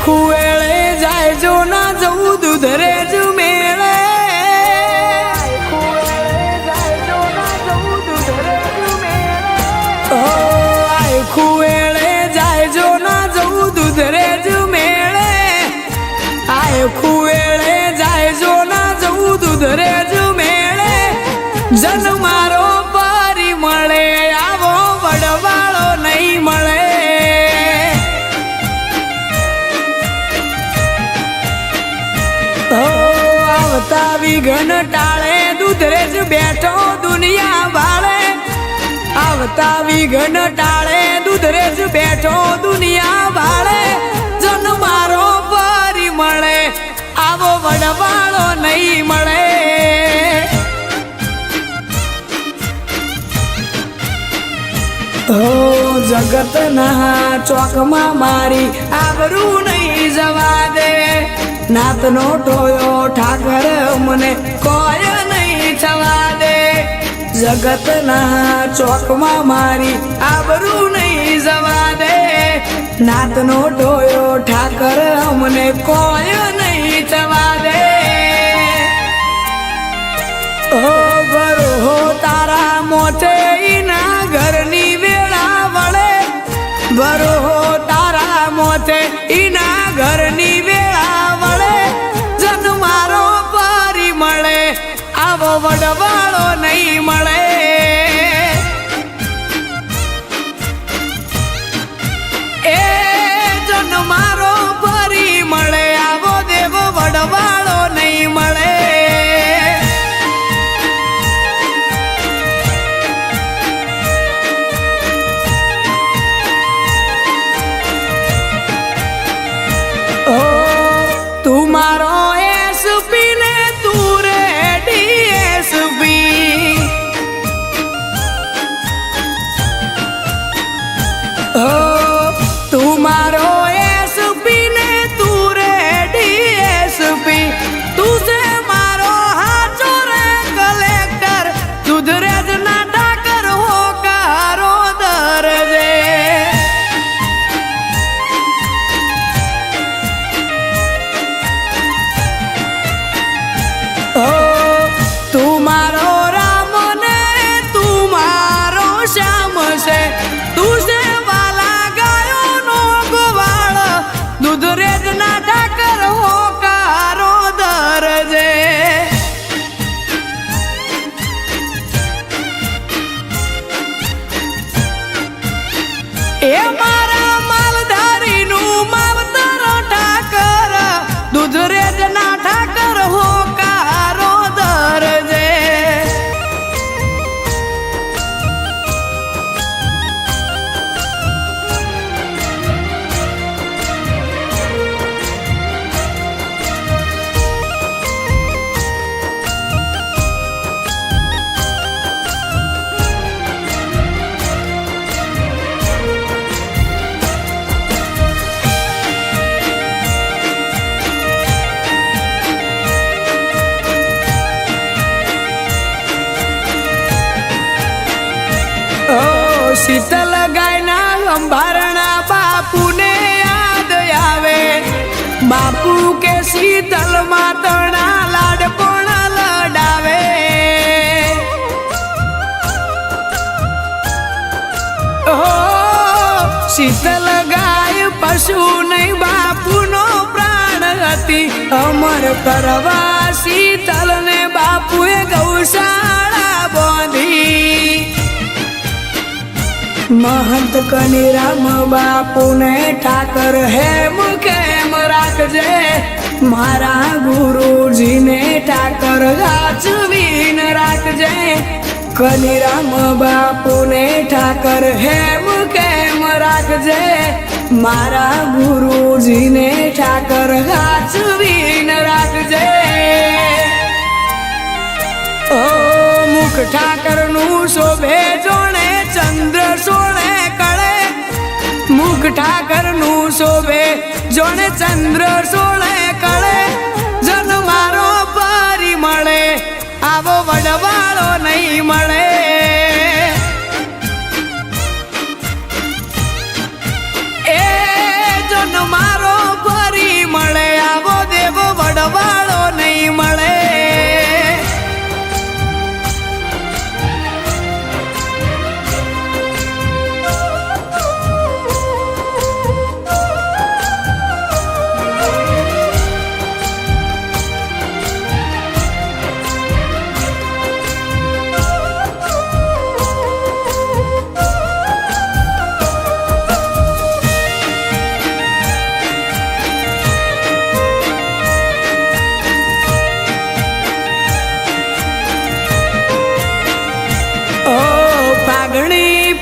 ખુએળે જાય જો ના જવું દૂધરે જ મેળે ખુએળે જાય જો ના જવું દૂધરે જ મેળે આય ખુએળે જાય જો ના જવું દૂધરે જ મેળે જન મારો પરી મળે આવો વડવાળો નહીં મળે આવતા વિઘન ટાળે દૂધરે જ બેઠો દુનિયા વાળે આવતા વિઘન ટાળે દૂધરે જ બેઠો દુનિયા વાળે જન મારો પરી મળે આવો વડવાળો નહીં મળે જગતના ચોકમાં મારી આબરૂ નહીં જવા દે નાતનો ટોયો ઠાકર મને કોઈ નહીં થવા દે જગતના ચોકમાં મારી આબરૂ નહીં જવા દે નાતનો ટોયો ઠાકર મને કોઈ નહીં થવા દે ઓ બરો તારા મોતે ઈના ઘરની વેળા વળે બરો તારા મોતે ઈના ઘરની વેળા વળે જન મારો પરી મળે આવો વડવાળો નહીં મળે એ જન મારો પરી મળે આવો દેવો વડવાળો નહીં મળે તું મારો એસપી ને તું રે ડીએસપી તું મારો એસપી ને તું રે ડીએસપી તું છે મારો હાચો રે કલેક્ટર સુધરે જ ના ઠાકર હોકારો દરજે તું મારો રામ ને તું મારો શ્યામ છે તું છે વાલા ગાયો નો ગોવાળ દૂધરે જ ના ઠાકર હોકારો દરજે એ મારા માલધારીનું માવતર ઠાકર દૂધરે જ ના ઠાકર હોકારો દરજે શીતલ ગાયના અંબારણા બાપુને યાદ આવે બાપુ કે શીતલ માતણા લાડ પણ લડાવે શીતલ ગાય પશુ નહીં બાપુનો પ્રાણ હતી અમર કરવા શીતલ ને બાપુએ ગૌશાળા બાંધી महंत कनीराम बापू ने ठाकर हेम केम राखजे मारा गुरुजी ने ठाकर गाचवीन राखजे કનીરામ બાપુને ઠાકર હેમ કેમ રાખજે, મારા ગુરુજીને ઠાકર હાચવીને રાખજે. ઓ મુખ ઠાકર નું શોભે જોણે ચંદ્ર સોળે કળે, મુખ ઠાકર નું શોભે જોણે ચંદ્ર સોળે કળે. જન મારો પરી મળે આવો વડવાળો નહીં મળે. એ જન મારો પરી મળે આવો દેવ વડવાળો નહીં મળે.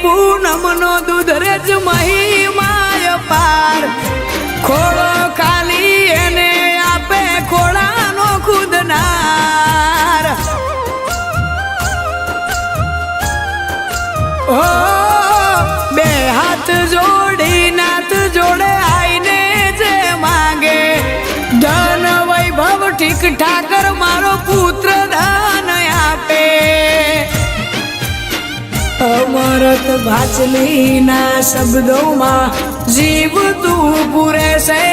પૂનમનો દૂધ રેજ મહિમાય પાર, ખોળો ખાલી એને આપે ખોળાનો ખુદનાર. ઓ બે હાથ જોડી નાથ જોડે આઈને જે માંગે, ધન વૈભવ ઠીક ઠાકર મારો પુત્ર ધન આપે. અમરત ભાચલીના શબ્દોમાં જીવ તું પૂરે છે,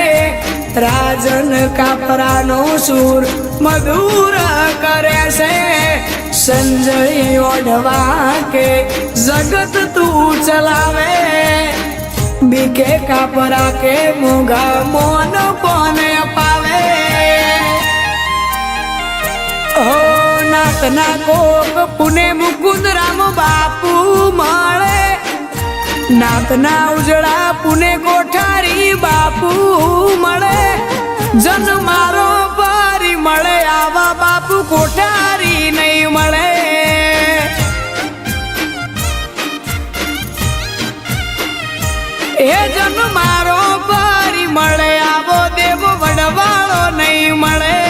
રાજન કાપરાનો સૂર મધુર કરે છે. સંજય ઓઢવા કે જગત તું ચલાવે, બીકે કાપરા કે મોઘા મોન કોને અપાવે. નાથના કોક પુને મુકુંદ રામ બાપુ મળે, નાથના ઉજળા પુને કોઠારી બાપુ મળે. જન મારો પરી મળે આવા બાપુ કોઠારી નહીં મળે. એ જન મારો પરી મળે આવો દેવ વડવાળો નહીં મળે.